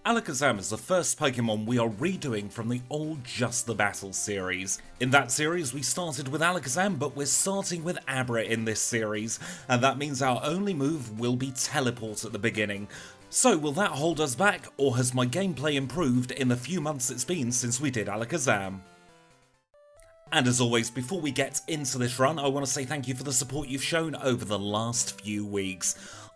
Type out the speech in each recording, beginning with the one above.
Alakazam is the first Pokemon we are redoing from the old Just the Battle series. In that series we started with Alakazam, but we're starting with Abra in this series, and that means our only move will be Teleport at the beginning. So will that hold us back, or has my gameplay improved in the few months it's been since we did Alakazam? And as always, before we get into this run, I want to say thank you for the support you've shown over the last few weeks.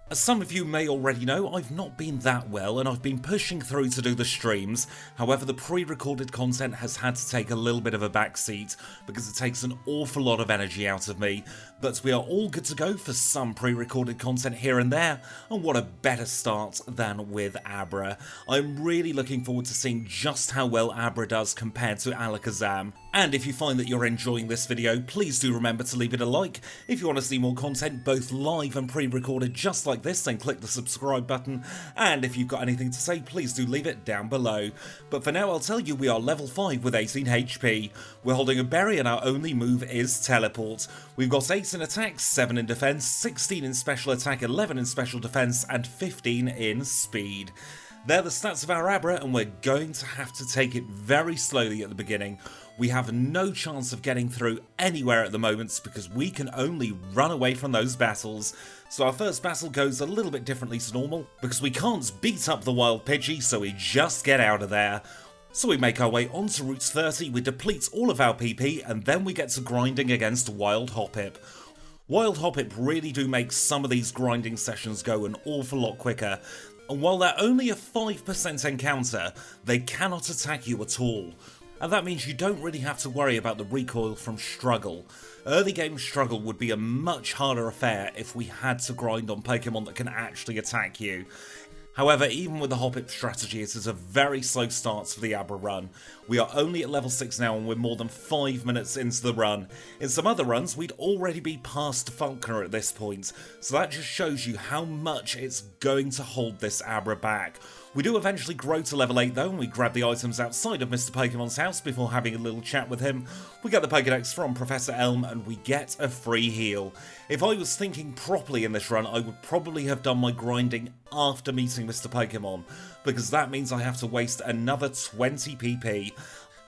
As some of you may already know, I've not been that well and I've been pushing through to do the streams. However, the pre-recorded content has had to take a little bit of a backseat because it takes an awful lot of energy out of me. But we are all good to go for some pre-recorded content here and there, and what a better start than with Abra. I'm really looking forward to seeing just how well Abra does compared to Alakazam. And if you find that you're enjoying this video, please do remember to leave it a like. If you want to see more content, both live and pre-recorded just like this, then click the subscribe button. And if you've got anything to say, please do leave it down below. But for now, I'll tell you we are level 5 with 18 HP. We're holding a berry and our only move is Teleport. We've got 8 in attack, 7 in defense, 16 in special attack, 11 in special defense, and 15 in speed. They're the stats of our Abra, and we're going to have to take it very slowly at the beginning. We have no chance of getting through anywhere at the moment because we can only run away from those battles. So our first battle goes a little bit differently to normal because we can't beat up the Wild Pidgey, so we just get out of there. So we make our way onto Route 30, we deplete all of our PP, and then we get to grinding against Wild Hoppip. Wild Hoppip really do make some of these grinding sessions go an awful lot quicker. And while they're only a 5% encounter, they cannot attack you at all. And that means you don't really have to worry about the recoil from Struggle. Early game Struggle would be a much harder affair if we had to grind on Pokemon that can actually attack you. However, even with the Hoppip strategy, it is a very slow start for the Abra Run. We are only at level 6 now and we're more than 5 minutes into the run. In some other runs, we'd already be past Falconer at this point, so that just shows you how much it's going to hold this Abra back. We do eventually grow to level 8 though, and we grab the items outside of Mr. Pokemon's house before having a little chat with him. We get the Pokedex from Professor Elm and we get a free heal. If I was thinking properly in this run, I would probably have done my grinding after meeting Mr. Pokemon, because that means I have to waste another 20 PP.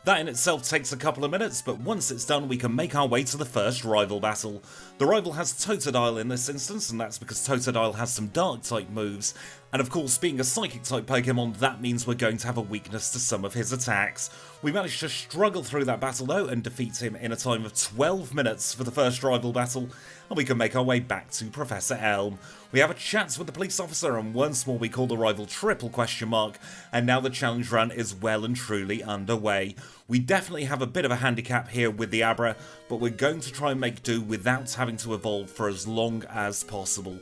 That in itself takes a couple of minutes, but once it's done we can make our way to the first rival battle. The rival has Totodile in this instance, and that's because Totodile has some dark type moves, and of course being a psychic type Pokemon that means we're going to have a weakness to some of his attacks. We managed to struggle through that battle though and defeat him in a time of 12 minutes for the first rival battle, and we can make our way back to Professor Elm. We have a chat with the police officer and once more we call the rival triple question mark, and now the challenge run is well and truly underway. We definitely have a bit of a handicap here with the Abra, but we're going to try and make do without having to evolve for as long as possible.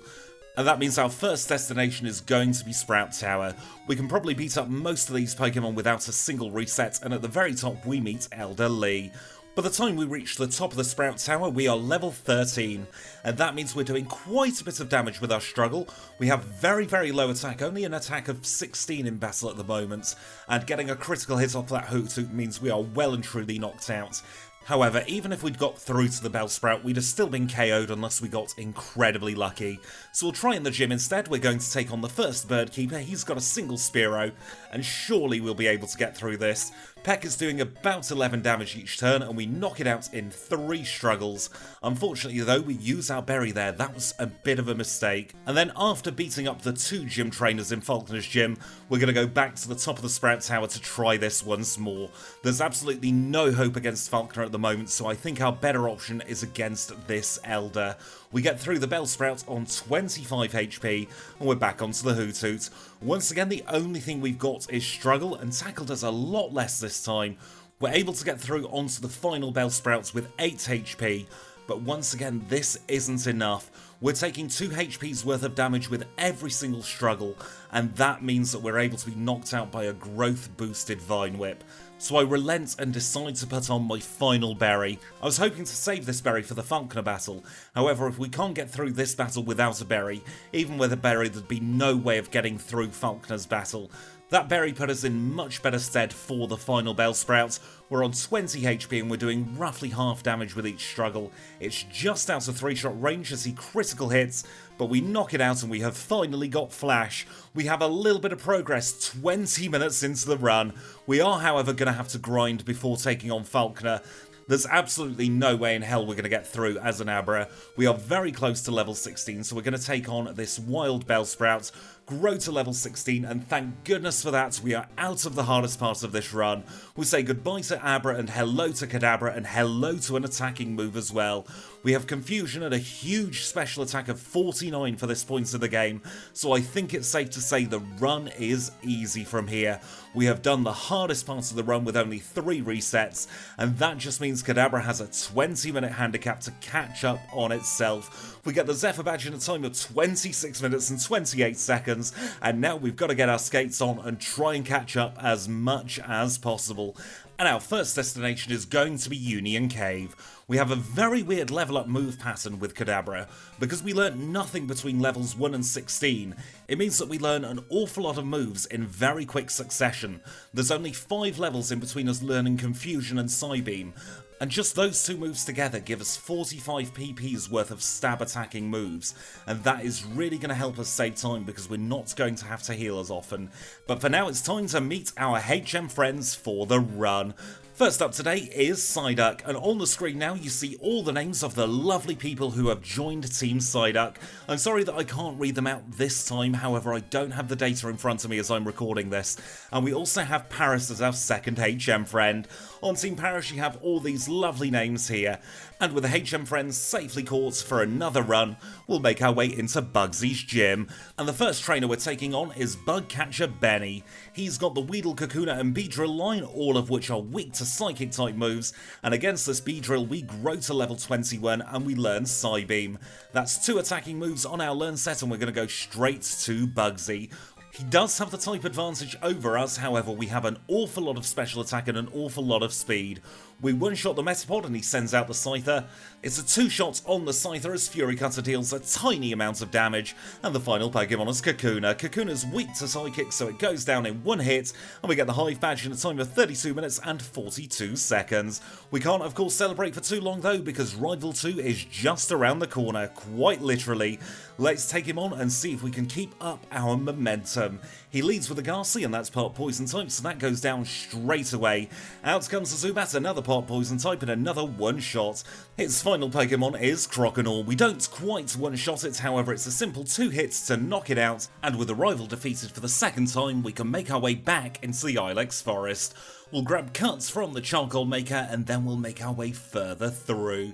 And that means our first destination is going to be Sprout Tower. We can probably beat up most of these Pokemon without a single reset, and at the very top we meet Elder Lee. By the time we reach the top of the Sprout Tower, we are level 13, and that means we're doing quite a bit of damage with our Struggle. We have very low attack, only an attack of 16 in battle at the moment, and getting a critical hit off that Hoothoot means we are well and truly knocked out. However, even if we'd got through to the Bellsprout, we'd have still been KO'd unless we got incredibly lucky. So we'll try in the gym instead. We're going to take on the first Birdkeeper. He's got a single Spearow, and surely we'll be able to get through this. Peck is doing about 11 damage each turn, and we knock it out in 3 struggles. Unfortunately though, we use our berry there. That was a bit of a mistake. And then after beating up the 2 gym trainers in Falconer's gym, we're going to go back to the top of the Sprout Tower to try this once more. There's absolutely no hope against Falconer at the moment, so I think our better option is against this Elder. We get through the Bellsprout on 25 HP, and we're back onto the Hoothoot. Once again, the only thing we've got is Struggle, and Tackle does a lot less this time. We're able to get through onto the final Bellsprouts with 8 HP, but once again, this isn't enough. We're taking 2 HP's worth of damage with every single Struggle, and that means that we're able to be knocked out by a growth-boosted Vine Whip. So I relent and decide to put on my final berry. I was hoping to save this berry for the Falconer battle, however if we can't get through this battle without a berry, even with a berry there'd be no way of getting through Falconer's battle. That berry put us in much better stead for the final Bellsprout. We're on 20 HP and we're doing roughly half damage with each struggle. It's just out of 3-shot range as he critical hits, but we knock it out and we have finally got Flash. We have a little bit of progress 20 minutes into the run. We are, however, going to have to grind before taking on Falconer. There's absolutely no way in hell we're going to get through as an Abra. We are very close to level 16, so we're going to take on this wild Bellsprout, grow to level 16, and thank goodness for that, we are out of the hardest part of this run. We'll say goodbye to Abra and hello to Kadabra and hello to an attacking move as well. We have Confusion and a huge special attack of 49 for this point of the game, so I think it's safe to say the run is easy from here. We have done the hardest part of the run with only 3 resets, and that just means Kadabra has a 20-minute handicap to catch up on itself. We get the Zephyr badge in a time of 26 minutes and 28 seconds, and now we've got to get our skates on and try and catch up as much as possible. And our first destination is going to be Union Cave. We have a very weird level up move pattern with Kadabra. Because we learnt nothing between levels 1 and 16, it means that we learn an awful lot of moves in very quick succession. There's only 5 levels in between us learning Confusion and Psybeam, and just those 2 moves together give us 45 PP's worth of stab attacking moves, and that is really going to help us save time because we're not going to have to heal as often. But for now it's time to meet our HM friends for the run. First up today is Psyduck, and on the screen now you see all the names of the lovely people who have joined Team Psyduck. I'm sorry that I can't read them out this time, however I don't have the data in front of me as I'm recording this. And we also have Paris as our second HM friend. On Team Paris you have all these lovely names here, and with the HM friends safely caught for another run, we'll make our way into Bugsy's gym. And the first trainer we're taking on is Bug Catcher Benny. He's got the Weedle, Kakuna and Beedrill line, all of which are weak to psychic type moves, and against this Beedrill we grow to level 21 and we learn Psybeam. That's 2 attacking moves on our learn set and we're going to go straight to Bugsy. He does have the type advantage over us, however we have an awful lot of special attack and an awful lot of speed. We one-shot the Metapod and he sends out the Scyther. It's a 2-shot on the Scyther as Fury Cutter deals a tiny amount of damage, and the final Pokemon is Kakuna. Kakuna's weak to Psychic, so it goes down in 1 hit, and we get the Hive badge in a time of 32 minutes and 42 seconds. We can't of course celebrate for too long though, because Rival 2 is just around the corner, quite literally. Let's take him on and see if we can keep up our momentum. He leads with a Ghastly, and that's part Poison type, so that goes down straight away. Out comes the Zubat, another part Poison type, and another one-shot. Its final Pokemon is Croconaw. We don't quite one-shot it, however it's a simple 2 hits to knock it out, and with the rival defeated for the second time, we can make our way back into the Ilex Forest. We'll grab cuts from the Charcoal Maker, and then we'll make our way further through.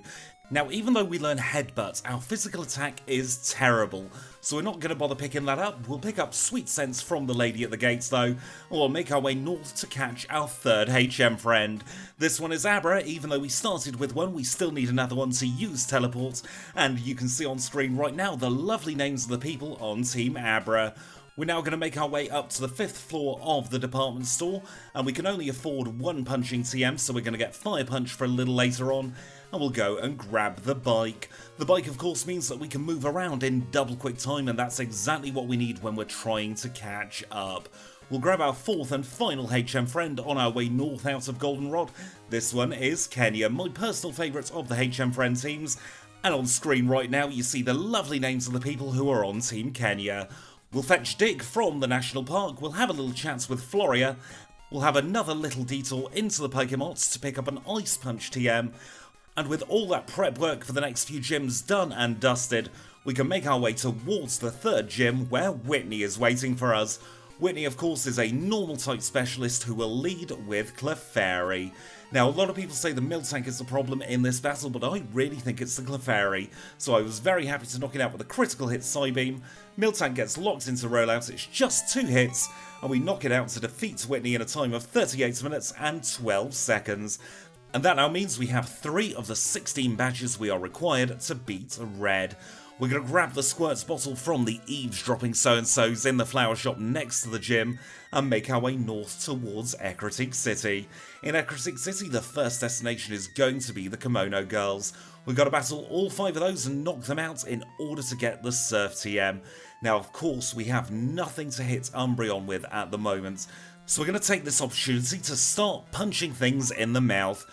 Now, even though we learn Headbutt, our physical attack is terrible, so we're not going to bother picking that up. We'll pick up Sweet Sense from the lady at the gates though, and we'll make our way north to catch our third HM friend. This one is Abra. Even though we started with one, we still need another one to use Teleport, and you can see on screen right now the lovely names of the people on Team Abra. We're now going to make our way up to the 5th floor of the department store, and we can only afford 1 punching TM, so we're going to get Fire Punch for a little later on, and we'll go and grab the bike. The bike of course means that we can move around in double quick time, and that's exactly what we need when we're trying to catch up. We'll grab our 4th and final HM friend on our way north out of Goldenrod. This one is Kenya, my personal favourite of the HM friend teams, and on screen right now you see the lovely names of the people who are on Team Kenya. We'll fetch Dick from the National Park, we'll have a little chat with Floria, we'll have another little detour into the Pokemots to pick up an Ice Punch TM, and with all that prep work for the next few gyms done and dusted, we can make our way towards the 3rd gym where Whitney is waiting for us. Whitney of course is a normal type specialist who will lead with Clefairy. Now a lot of people say the Miltank is the problem in this battle, but I really think it's the Clefairy, so I was very happy to knock it out with a critical hit Psybeam. Miltank gets locked into rollout, it's just 2 hits, and we knock it out to defeat Whitney in a time of 38 minutes and 12 seconds. And that now means we have 3 of the 16 badges we are required to beat Red. We're going to grab the squirts bottle from the eavesdropping so-and-sos in the flower shop next to the gym and make our way north towards Ecruteak City. In Ecruteak City, the first destination is going to be the Kimono Girls. We've got to battle all 5 of those and knock them out in order to get the Surf TM. Now, of course, we have nothing to hit Umbreon with at the moment, so we're going to take this opportunity to start punching things in the mouth.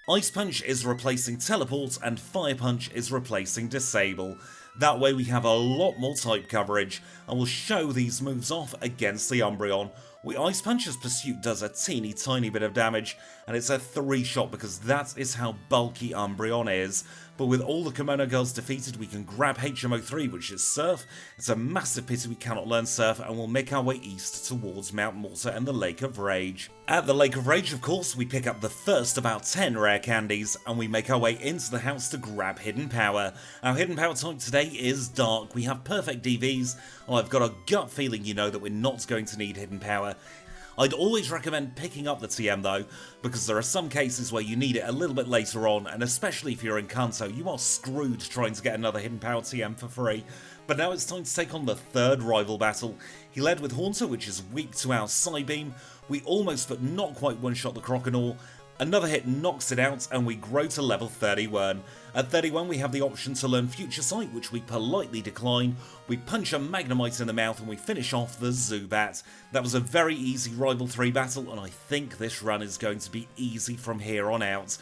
Ice Punch is replacing Teleport and Fire Punch is replacing Disable. That way we have a lot more type coverage and we'll show these moves off against the Umbreon. Ice Punch's Pursuit does a teeny tiny bit of damage and it's a 3-shot because that is how bulky Umbreon is. But with all the Kimono Girls defeated, we can grab HMO3, which is Surf. It's a massive pity we cannot learn Surf, and we'll make our way east towards Mount Mortar and the Lake of Rage. At the Lake of Rage, of course, we pick up the first of our 10 rare candies, and we make our way into the house to grab Hidden Power. Our Hidden Power type today is Dark. We have perfect DVs, and I've got a gut feeling you know that we're not going to need Hidden Power. I'd always recommend picking up the TM though, because there are some cases where you need it a little bit later on, and especially if you're in Kanto, you are screwed trying to get another Hidden Power TM for free. But now it's time to take on the third rival battle. He led with Haunter, which is weak to our Psybeam. We almost but not quite one-shot the Croconaw. Another hit knocks it out and we grow to level 31. At 31 we have the option to learn Future Sight, which we politely decline. We punch a Magnemite in the mouth and we finish off the Zubat. That was a very easy Rival 3 battle and I think this run is going to be easy from here on out.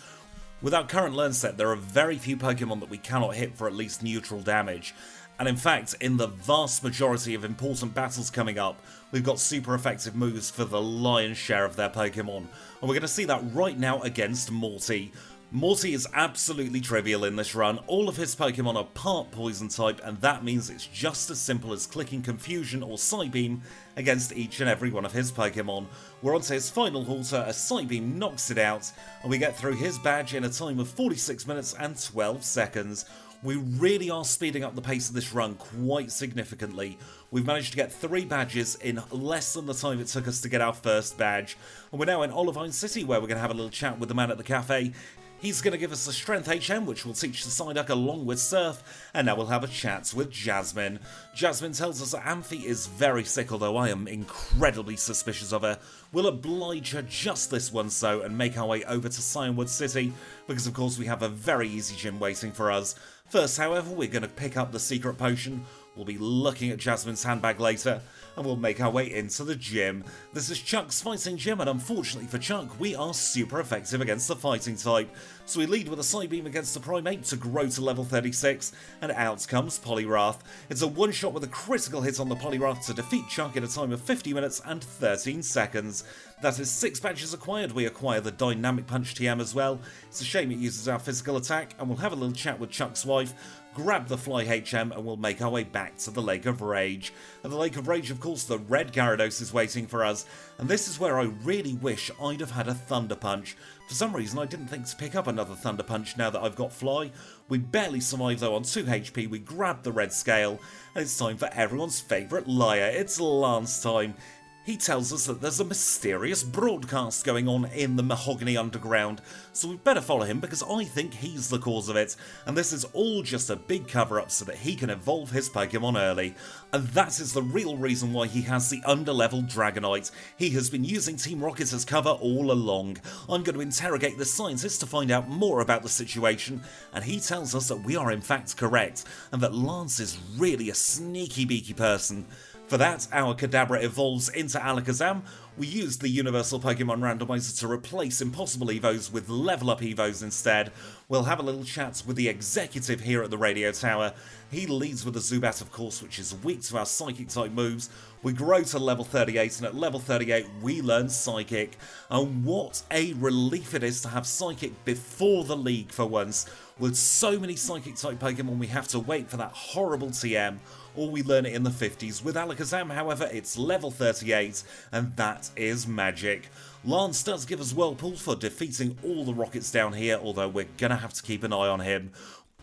With our current learn set there are very few Pokemon that we cannot hit for at least neutral damage. And in fact, in the vast majority of important battles coming up, we've got super effective moves for the lion's share of their Pokemon. And we're going to see that right now against Morty. Morty is absolutely trivial in this run. All of his Pokemon are part Poison type, and that means it's just as simple as clicking Confusion or Psybeam against each and every one of his Pokemon. We're on to his final Halter, a Psybeam knocks it out, and we get through his badge in a time of 46 minutes and 12 seconds. We really are speeding up the pace of this run quite significantly. We've managed to get 3 badges in less than the time it took us to get our first badge. And we're now in Olivine City, where we're going to have a little chat with the man at the cafe. He's going to give us the Strength HM, which will teach the Psyduck along with Surf, and now we'll have a chat with Jasmine. Jasmine tells us that Amphi is very sick, although I am incredibly suspicious of her. We'll oblige her just this once though, and make our way over to Cyanwood City, because of course we have a very easy gym waiting for us. First, however, we're going to pick up the secret potion. We'll be looking at Jasmine's handbag later, and we'll make our way into the gym. This is Chuck's fighting gym, and unfortunately for Chuck, we are super effective against the fighting type. So we lead with a Psybeam against the Primeape to grow to level 36, and out comes Poliwrath. It's a one-shot with a critical hit on the Poliwrath to defeat Chuck in a time of 50 minutes and 13 seconds. That is 6 badges acquired. We acquire the Dynamic Punch TM as well. It's a shame it uses our physical attack, and we'll have a little chat with Chuck's wife, grab the Fly HM, and we'll make our way back to the Lake of Rage. At the Lake of Rage, of course, the red Gyarados is waiting for us, and this is where I really wish I'd have had a Thunder Punch. For some reason, I didn't think to pick up another Thunder Punch now that I've got Fly. We barely survive though on 2 HP, we grab the red scale, and it's time for everyone's favourite liar. It's Lance time. He tells us that there's a mysterious broadcast going on in the Mahogany Underground, so we'd better follow him because I think he's the cause of it, and this is all just a big cover-up so that he can evolve his Pokemon early. And that is the real reason why he has the underleveled Dragonite. He has been using Team Rocket as cover all along. I'm going to interrogate the scientist to find out more about the situation, and he tells us that we are in fact correct, and that Lance is really a sneaky beaky person. For that, our Kadabra evolves into Alakazam. We use the Universal Pokemon Randomizer to replace Impossible Evos with Level Up Evos instead. We'll have a little chat with the executive here at the radio tower. He leads with the Zubat, of course, which is weak to our Psychic-type moves. We grow to level 38, and at level 38 we learn Psychic. And what a relief it is to have Psychic before the League for once. With so many Psychic-type Pokemon, we have to wait for that horrible TM, or we learn it in the 50s. With Alakazam, however, it's level 38, and that is magic. Lance does give us Whirlpool for defeating all the rockets down here, although we're gonna have to keep an eye on him.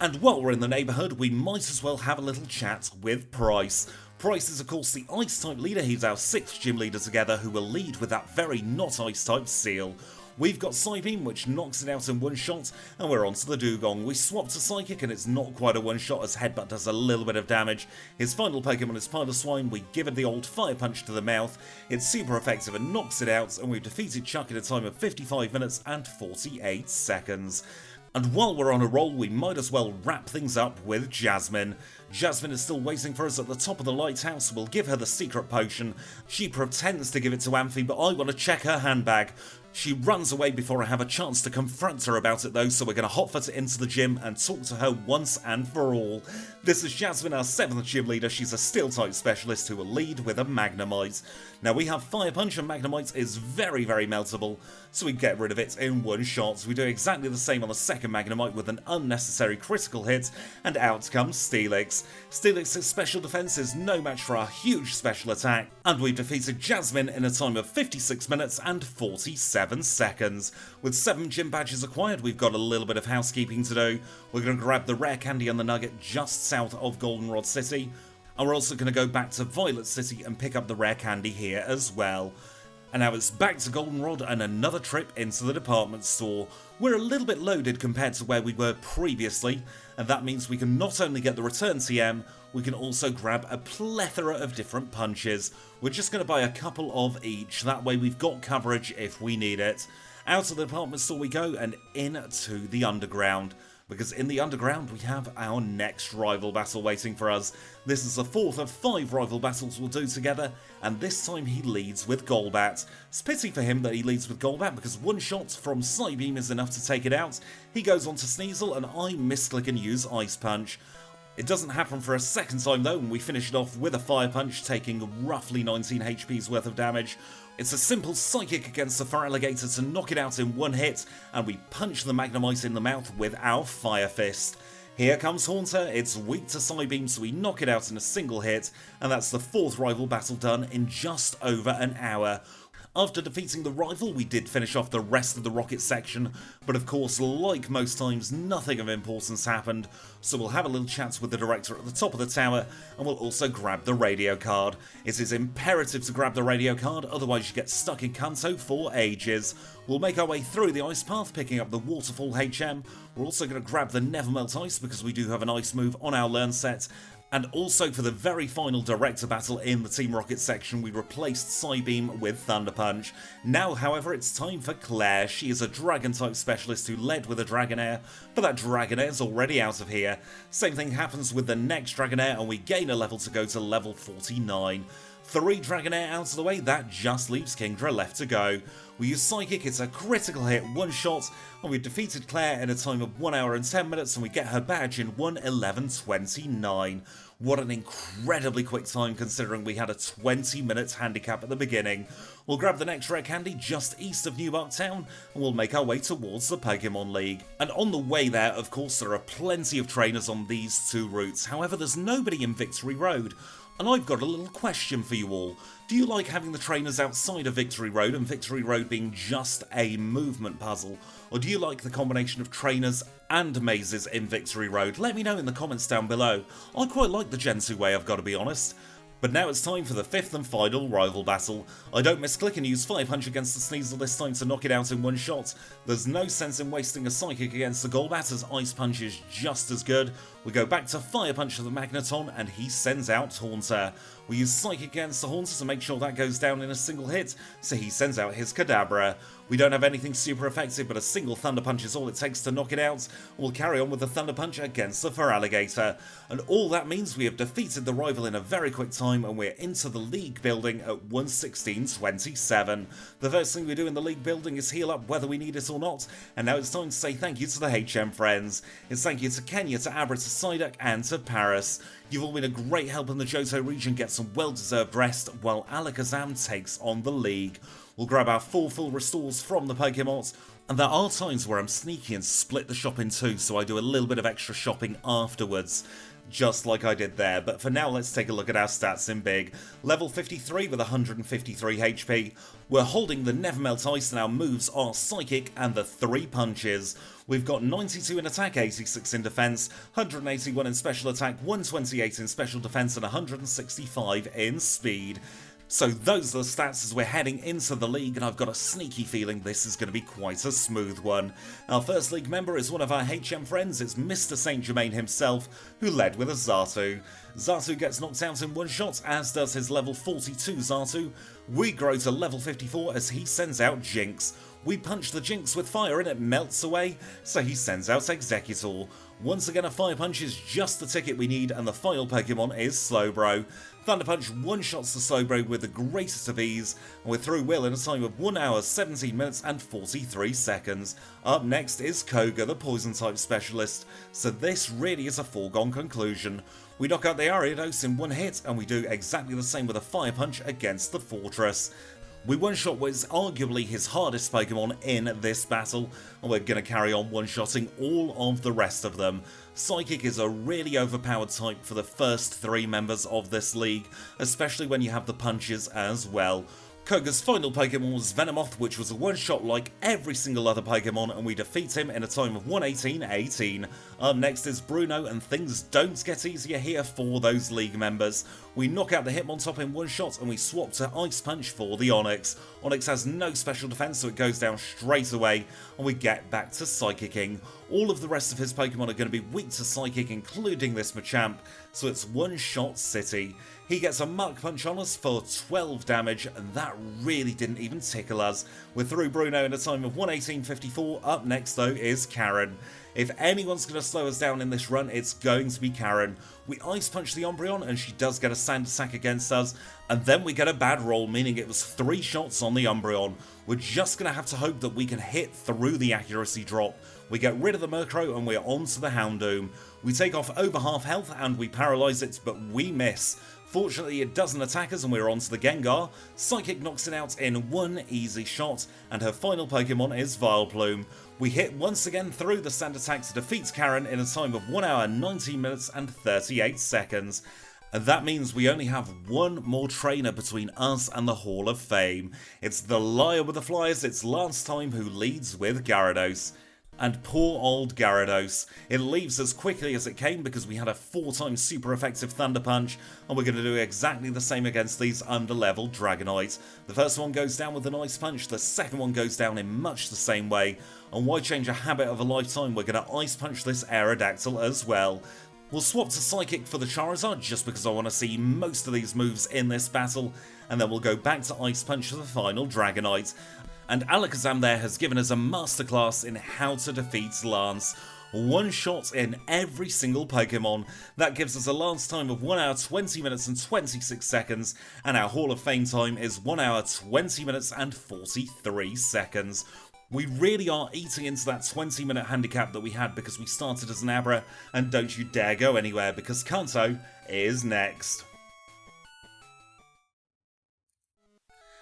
And while we're in the neighbourhood, we might as well have a little chat with Price. Price is of course the Ice-type leader. He's our 6th gym leader together who will lead with that very not Ice-type Seal. We've got Psybeam, which knocks it out in one shot, and we're on to the Dugong. We swap to Psychic, and it's not quite a one shot as Headbutt does a little bit of damage. His final Pokemon is Piloswine. We give it the old Fire Punch to the mouth. It's super effective and knocks it out, and we've defeated Chuck in a time of 55 minutes and 48 seconds. And while we're on a roll, we might as well wrap things up with Jasmine. Jasmine is still waiting for us at the top of the lighthouse. We'll give her the secret potion. She pretends to give it to Amphi, but I want to check her handbag. She runs away before I have a chance to confront her about it though, so we're going to hotfoot it into the gym and talk to her once and for all. This is Jasmine, our 7th gym leader. She's a Steel-type specialist who will lead with a Magnemite. Now we have Fire Punch, and Magnemite is very, very meltable, so we get rid of it in one shot. We do exactly the same on the second Magnemite with an unnecessary critical hit, and out comes Steelix. Steelix's special defense is no match for our huge special attack, and we've defeated Jasmine in a time of 56 minutes and 47 seconds. With 7 gym badges acquired, we've got a little bit of housekeeping to do. We're going to grab the rare candy and the nugget just south of Goldenrod City, and we're also going to go back to Violet City and pick up the rare candy here as well. And now it's back to Goldenrod and another trip into the department store. We're a little bit loaded compared to where we were previously, and that means we can not only get the return TM, we can also grab a plethora of different punches. We're just going to buy a couple of each, that way we've got coverage if we need it. Out of the department store we go and into the underground, because in the underground we have our next rival battle waiting for us. This is the 4th of 5 rival battles we'll do together, and this time he leads with Golbat. It's pity for him that he leads with Golbat, because one shot from Psybeam is enough to take it out. He goes on to Sneasel, and I misclick and use Ice Punch. It doesn't happen for a second time though, and we finish it off with a Fire Punch, taking roughly 19 HP's worth of damage. It's a simple Psychic against the Feraligatr to knock it out in one hit, and we punch the Magnemite in the mouth with our Fire Fist. Here comes Haunter. It's weak to Psybeam, so we knock it out in a single hit, and that's the 4th rival battle done in just over an hour. After defeating the rival, we did finish off the rest of the rocket section, but of course, like most times, nothing of importance happened, so we'll have a little chat with the director at the top of the tower, and we'll also grab the radio card. It is imperative to grab the radio card, otherwise you get stuck in Kanto for ages. We'll make our way through the ice path, picking up the Waterfall HM. We're also going to grab the Never Melt Ice, because we do have an ice move on our learn set. And also for the very final director battle in the Team Rocket section, we replaced Psybeam with Thunder Punch. Now, however, it's time for Claire. She is a Dragon-type specialist who led with a Dragonair, but that Dragonair is already out of here. Same thing happens with the next Dragonair, and we gain a level to go to level 49. 3 Dragonair out of the way, that just leaves Kingdra left to go. We use Psychic, it's a critical hit, one shot, and we've defeated Claire in a time of 1 hour and 10 minutes, and we get her badge in 1:11:29. What an incredibly quick time considering we had a 20-minute handicap at the beginning. We'll grab the next rare candy just east of Newmark Town, and we'll make our way towards the Pokémon League. And on the way there, of course, there are plenty of trainers on these 2 routes. However, there's nobody in Victory Road. And I've got a little question for you all. Do you like having the trainers outside of Victory Road, and Victory Road being just a movement puzzle? Or do you like the combination of trainers and mazes in Victory Road? Let me know in the comments down below. I quite like the Gen 2 way, I've got to be honest. But now it's time for the 5th and final rival battle. I don't misclick and use Fire Punch against the Sneasel this time to knock it out in one shot. There's no sense in wasting a Psychic against the Golbat, as Ice Punch is just as good. We go back to Fire Punch to the Magneton, and he sends out Haunter. We use Psychic against the Haunter to make sure that goes down in a single hit, so he sends out his Kadabra. We don't have anything super effective, but a single Thunder Punch is all it takes to knock it out. We'll carry on with the Thunder Punch against the Feraligatr. And all that means we have defeated the rival in a very quick time, and we're into the league building at 1:16:27. The first thing we do in the league building is heal up whether we need it or not, and now it's time to say thank you to the HM friends. It's thank you to Kenya, to Abra, to Psyduck, and to Paris. You've all been a great help in the Johto region get some well-deserved rest, while Alakazam takes on the league. We'll grab our full restores from the Pokémon, and there are times where I'm sneaky and split the shop in 2, so I do a little bit of extra shopping afterwards, just like I did there. But for now, let's take a look at our stats in big. Level 53 with 153 HP. We're holding the Never Melt Ice, and our moves are Psychic and the 3 punches. We've got 92 in attack, 86 in defense, 181 in special attack, 128 in special defense, and 165 in speed. So those are the stats as we're heading into the league, and I've got a sneaky feeling this is going to be quite a smooth one. Our first league member is one of our HM friends, it's Mr. St. Germain himself, who led with a Xatu. Xatu gets knocked out in one shot, as does his level 42 Xatu. We grow to level 54 as he sends out Jinx. We punch the Jinx with fire and it melts away, so he sends out Executor. Once again, a Fire Punch is just the ticket we need, and the final Pokemon is Slowbro. Thunder Punch one-shots the Slowbro with the greatest of ease, and we're through Will in a time of 1 hour, 17 minutes and 43 seconds. Up next is Koga, the Poison-type specialist, so this really is a foregone conclusion. We knock out the Ariados in one hit, and we do exactly the same with a Fire Punch against the Fortress. We one-shot what is arguably his hardest Pokemon in this battle, and we're going to carry on one-shotting all of the rest of them. Psychic is a really overpowered type for the first 3 members of this league, especially when you have the punches as well. Koga's final Pokemon was Venomoth, which was a one-shot like every single other Pokemon, and we defeat him in a time of 1:18:18. Up next is Bruno, and things don't get easier here for those league members. We knock out the Hitmontop in one shot, and we swap to Ice Punch for the Onix. Onix has no special defense, so it goes down straight away, and we get back to Psychicking. All of the rest of his Pokemon are going to be weak to Psychic, including this Machamp, so it's one-shot City. He gets a Mach Punch on us for 12 damage, and that really didn't even tickle us. We're through Bruno in a time of 1:18:54. Up next, though, is Karen. If anyone's going to slow us down in this run, it's going to be Karen. We Ice Punch the Umbreon, and she does get a Sand Attack against us, and then we get a bad roll, meaning it was 3 shots on the Umbreon. We're just going to have to hope that we can hit through the accuracy drop. We get rid of the Murkrow, and we're on to the Houndoom. We take off over half health, and we paralyse it, but we miss. Fortunately, it doesn't attack us and we're on to the Gengar. Psychic knocks it out in one easy shot, and her final Pokemon is Vileplume. We hit once again through the Sand Attack to defeat Karen in a time of 1 hour, 19 minutes and 38 seconds. And that means we only have one more trainer between us and the Hall of Fame. It's the Liar with the Flyers, it's Lance Time, who leads with Gyarados. And poor old Gyarados. It leaves as quickly as it came because we had a 4 times super effective Thunder Punch, and we're going to do exactly the same against these under-leveled Dragonite. The first one goes down with an Ice Punch, the second one goes down in much the same way, and why change a habit of a lifetime? We're going to Ice Punch this Aerodactyl as well. We'll swap to Psychic for the Charizard just because I want to see most of these moves in this battle, and then we'll go back to Ice Punch for the final Dragonite. And Alakazam there has given us a masterclass in how to defeat Lance. One shot in every single Pokemon. That gives us a Lance time of 1 hour, 20 minutes and 26 seconds, and our Hall of Fame time is 1 hour, 20 minutes and 43 seconds. We really are eating into that 20-minute handicap that we had because we started as an Abra, and don't you dare go anywhere because Kanto is next.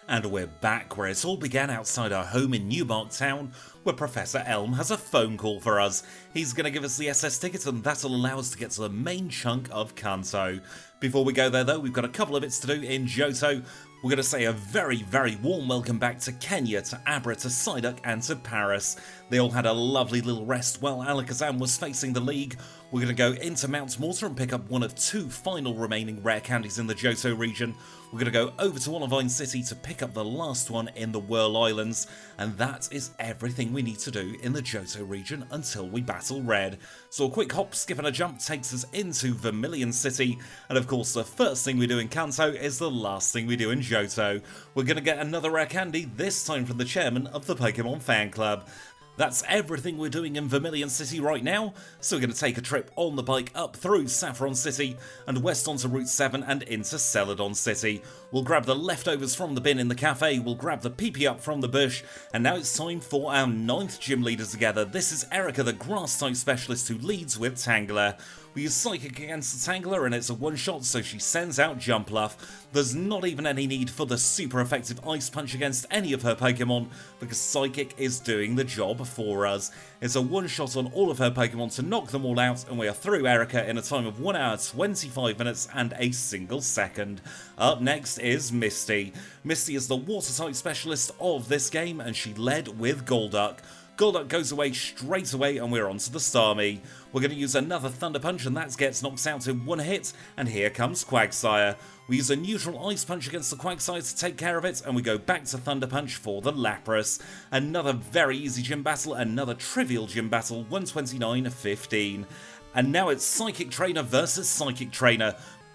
And we're back where it all began outside our home in Newmark Town, where Professor Elm has a phone call for us. He's going to give us the SS ticket, and that'll allow us to get to the main chunk of Kanto. Before we go there though, we've got a couple of bits to do in Johto. We're going to say a very, very warm welcome back to Kenya, to Abra, to Psyduck and to Paris. They all had a lovely little rest while Alakazam was facing the league. We're going to go into Mount Mortar and pick up one of 2 final remaining rare candies in the Johto region. We're going to go over to Olivine City to pick up the last one in the Whirl Islands, and that is everything we need to do in the Johto region until we battle Red. So a quick hop, skip and a jump takes us into Vermilion City, and of course the first thing we do in Kanto is the last thing we do in Johto. We're going to get another rare candy, this time from the chairman of the Pokemon Fan Club. That's everything we're doing in Vermilion City right now, so we're going to take a trip on the bike up through Saffron City and west onto Route 7 and into Celadon City. We'll grab the leftovers from the bin in the cafe, we'll grab the PP up from the bush, and now it's time for our 9th gym leader together. This is Erica, the Grass-type specialist who leads with Tangler. We use Psychic against the Tangler and it's a one-shot, so she sends out Jumpluff. There's not even any need for the super effective Ice Punch against any of her Pokemon because Psychic is doing the job for us. It's a one-shot on all of her Pokemon to knock them all out, and we are through Erica in a time of 1 hour, 25 minutes and a single second. Up next is Misty. Misty is the Water-type specialist of this game, and she led with Golduck. Golduck goes away straight away and we're on to the Starmie. We're going to use another Thunder Punch and that gets knocked out in one hit, and here comes Quagsire. We use a neutral Ice Punch against the Quagsire to take care of it, and we go back to Thunder Punch for the Lapras. Another very easy gym battle, another trivial gym battle, 129-15. And now it's Psychic Trainer versus Psychic Trainer.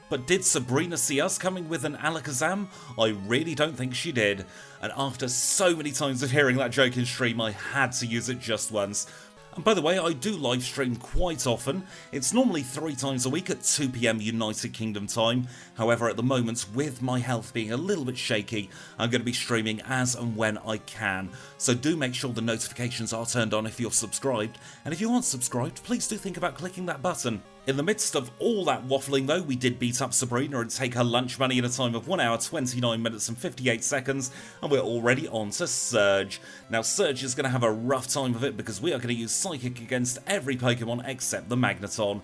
But did Sabrina see us coming with an Alakazam? I really don't think she did. And after so many times of hearing that joke in stream, I had to use it just once. And by the way, I do live stream quite often. It's normally 3 times a week at 2 PM United Kingdom time. However, at the moment, with my health being a little bit shaky, I'm going to be streaming as and when I can. So do make sure the notifications are turned on if you're subscribed. And if you aren't subscribed, please do think about clicking that button. In the midst of all that waffling though, we did beat up Sabrina and take her lunch money in a time of 1 hour 29 minutes and 58 seconds, and we're already on to Surge. Now Surge is going to have a rough time of it because we are going to use Psychic against every Pokemon except the Magneton.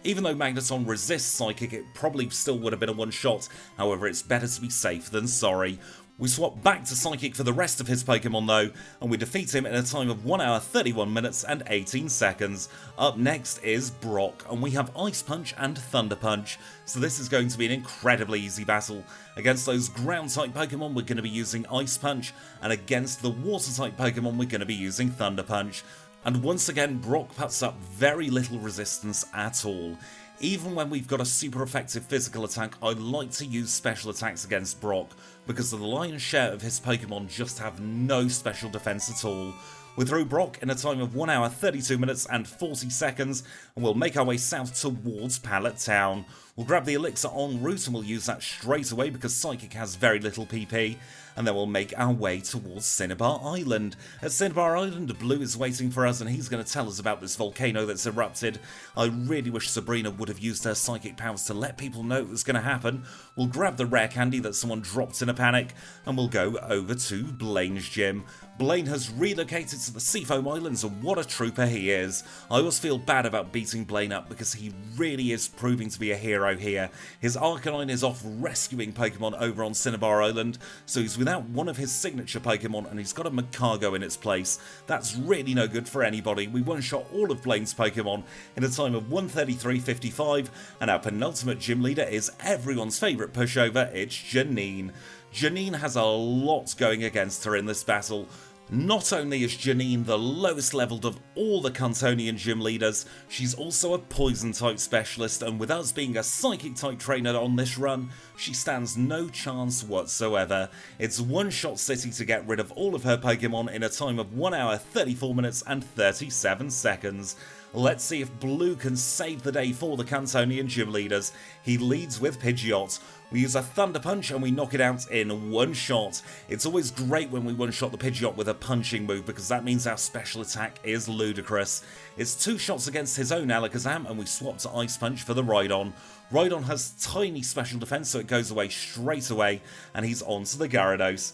Even though Magneton resists Psychic, it probably still would have been a one-shot, however it's better to be safe than sorry. We swap back to Psychic for the rest of his Pokemon though, and we defeat him in a time of 1 hour 31 minutes and 18 seconds. Up next is Brock, and we have Ice Punch and Thunder Punch, so this is going to be an incredibly easy battle. Against those ground-type Pokemon we're going to be using Ice Punch, and against the water-type Pokemon we're going to be using Thunder Punch. And once again Brock puts up very little resistance at all. Even when we've got a super effective physical attack, I like to use special attacks against Brock, because the lion's share of his Pokemon just have no special defense at all. We're through Brock in a time of 1 hour 32 minutes and 40 seconds, and we'll make our way south towards Pallet Town. We'll grab the Elixir en route and we'll use that straight away because Psychic has very little PP, and then we'll make our way towards Cinnabar Island. At Cinnabar Island, Blue is waiting for us and he's going to tell us about this volcano that's erupted. I really wish Sabrina would have used her psychic powers to let people know it was going to happen. We'll grab the rare candy that someone dropped in a panic, and we'll go over to Blaine's gym. Blaine has relocated to the Seafoam Islands, and what a trooper he is. I always feel bad about beating Blaine up because he really is proving to be a hero here. His Arcanine is off rescuing Pokemon over on Cinnabar Island, so he's without one of his signature Pokemon and he's got a Magcargo in its place. That's really no good for anybody. We one-shot all of Blaine's Pokemon in a time of 1:33.55, and our penultimate gym leader is everyone's favourite pushover, it's Janine. Janine has a lot going against her in this battle. Not only is Janine the lowest leveled of all the Kantonian gym leaders, she's also a poison type specialist, and with us being a psychic type trainer on this run, she stands no chance whatsoever. It's one-shot city to get rid of all of her Pokemon in a time of 1 hour 34 minutes and 37 seconds. Let's see if Blue can save the day for the Kantonian gym leaders. He leads with Pidgeot. We use a Thunder Punch and we knock it out in one shot. It's always great when we one-shot the Pidgeot with a punching move because that means our special attack is ludicrous. It's 2 shots against his own Alakazam and we swap to Ice Punch for the Rhydon. Rhydon has tiny special defense, so it goes away straight away, and he's on to the Gyarados.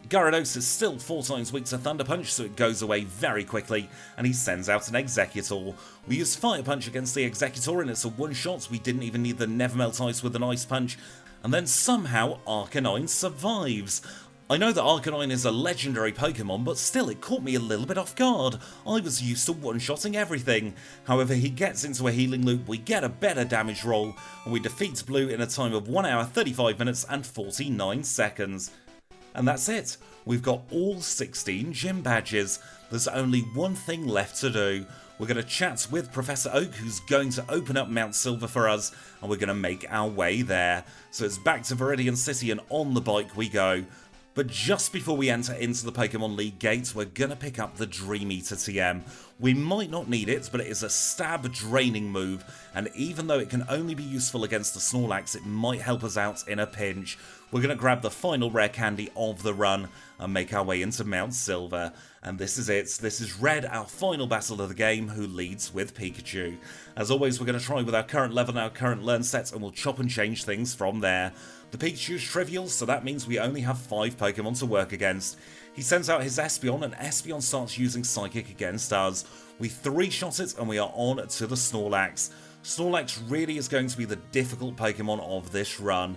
Gyarados is still 4 times weak to Thunder Punch, so it goes away very quickly, and he sends out an Exeggutor. We use Fire Punch against the Exeggutor, and it's a one-shot. We didn't even need the Nevermelt Ice with an Ice Punch, and then somehow Arcanine survives. I know that Arcanine is a legendary Pokemon, but still it caught me a little bit off guard. I was used to one-shotting everything. However, he gets into a healing loop, we get a better damage roll, and we defeat Blue in a time of 1 hour 35 minutes and 49 seconds. And that's it. We've got all 16 gym badges. There's only one thing left to do. We're going to chat with Professor Oak, who's going to open up Mount Silver for us, and we're going to make our way there. So it's back to Viridian City and on the bike we go. But just before we enter into the Pokemon League gates, we're going to pick up the Dream Eater TM. We might not need it, but it is a stab draining move, and even though it can only be useful against the Snorlax, it might help us out in a pinch. We're going to grab the final rare candy of the run and make our way into Mount Silver. And this is it. This is Red, our final battle of the game, who leads with Pikachu. As always, we're going to try with our current level and our current learn sets, and we'll chop and change things from there. The Pikachu's trivial, so that means we only have 5 Pokemon to work against. He sends out his Espeon, and Espeon starts using Psychic against us. We 3-shot it, and we are on to the Snorlax. Snorlax really is going to be the difficult Pokemon of this run.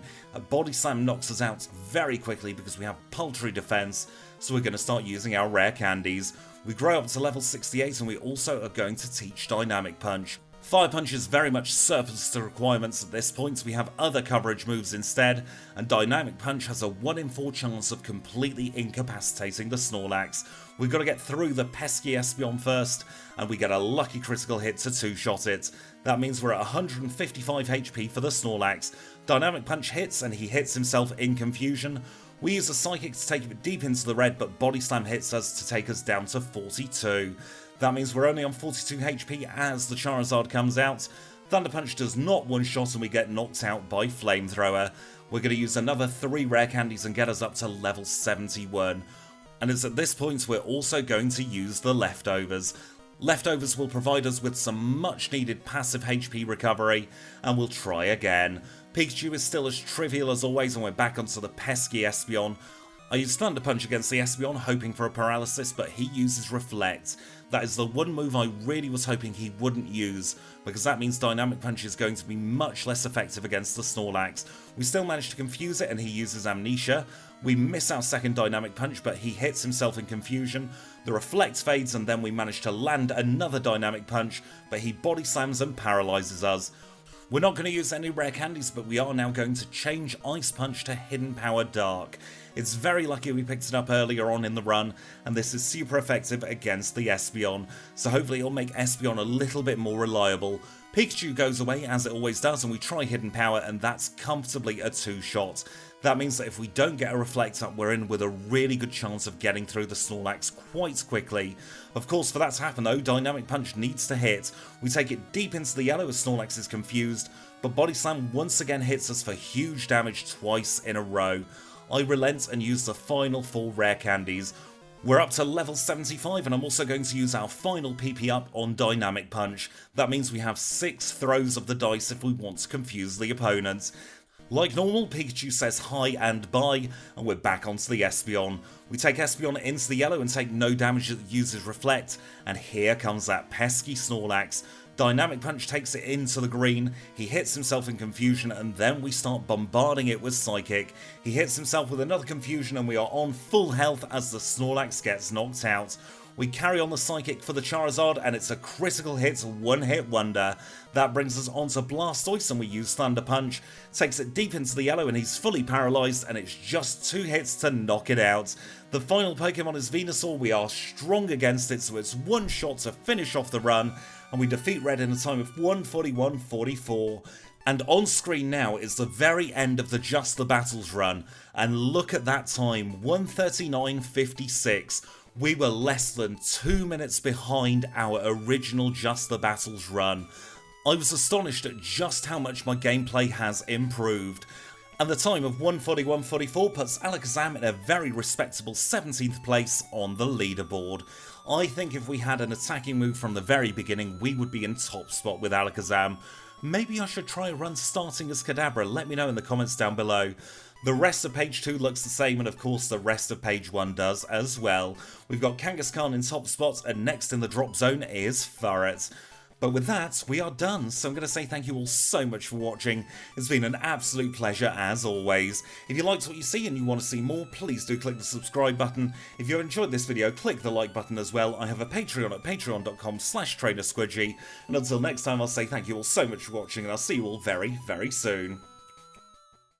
Body Slam knocks us out very quickly because we have paltry defense, so we're going to start using our rare candies. We grow up to level 68 and we also are going to teach Dynamic Punch. Fire Punch is very much surplus to requirements at this point, so we have other coverage moves instead, and Dynamic Punch has a 1 in 4 chance of completely incapacitating the Snorlax. We've got to get through the pesky Espeon first, and we get a lucky critical hit to two-shot it. That means we're at 155 HP for the Snorlax. Dynamic Punch hits, and he hits himself in confusion. We use a Psychic to take it deep into the red, but Body Slam hits us to take us down to 42. That means we're only on 42 HP as the Charizard comes out. Thunder Punch does not one-shot and we get knocked out by Flamethrower. We're going to use another 3 rare candies and get us up to level 71. And it's at this point we're also going to use the Leftovers. Leftovers will provide us with some much needed passive HP recovery, and we'll try again. Pikachu is still as trivial as always and we're back onto the pesky Espeon. I used Thunder Punch against the Espeon hoping for a paralysis, but he uses Reflect. That is the one move I really was hoping he wouldn't use, because that means Dynamic Punch is going to be much less effective against the Snorlax. We still manage to confuse it and he uses Amnesia. We miss our second Dynamic Punch, but he hits himself in confusion. The Reflect fades and then we manage to land another Dynamic Punch, but he Body Slams and paralyzes us. We're not going to use any rare candies, but we are now going to change Ice Punch to Hidden Power Dark. It's very lucky we picked it up earlier on in the run, and this is super effective against the Espeon, so hopefully it'll make Espeon a little bit more reliable. Pikachu goes away as it always does, and we try Hidden Power, and that's comfortably a 2-shot. That means that if we don't get a Reflect up, we're in with a really good chance of getting through the Snorlax quite quickly. Of course, for that to happen though, Dynamic Punch needs to hit. We take it deep into the yellow as Snorlax is confused, but Body Slam once again hits us for huge damage twice in a row. I relent and use the final 4 rare candies. We're up to level 75 and I'm also going to use our final PP up on Dynamic Punch. That means we have 6 throws of the dice if we want to confuse the opponent. Like normal, Pikachu says hi and bye, and we're back onto the Espeon. We take Espeon into the yellow and take no damage that uses Reflect, and here comes that pesky Snorlax. Dynamic Punch takes it into the green, he hits himself in confusion, and then we start bombarding it with Psychic. He hits himself with another confusion and we are on full health as the Snorlax gets knocked out. We carry on the Psychic for the Charizard and it's a critical hit, one-hit wonder. That brings us on to Blastoise and we use Thunder Punch. Takes it deep into the yellow and he's fully paralysed and it's just 2 hits to knock it out. The final Pokemon is Venusaur. We are strong against it, so it's 1 shot to finish off the run, and we defeat Red in a time of 1:41:44. And on screen now is the very end of the Just the Battles run, and look at that time, 1:39:56. We were less than 2 minutes behind our original Just the Battles run. I was astonished at just how much my gameplay has improved. And the time of 1:41:44 puts Alakazam in a very respectable 17th place on the leaderboard. I think if we had an attacking move from the very beginning, we would be in top spot with Alakazam. Maybe I should try a run starting as Kadabra, let me know in the comments down below. The rest of page 2 looks the same, and of course the rest of page 1 does as well. We've got Kangaskhan in top spot, and next in the drop zone is Furret. But with that, we are done, so I'm going to say thank you all so much for watching. It's been an absolute pleasure as always. If you liked what you see and you want to see more, please do click the subscribe button. If you enjoyed this video, click the like button as well. I have a Patreon at patreon.com/trainersquidgy. And until next time, I'll say thank you all so much for watching, and I'll see you all very, very soon.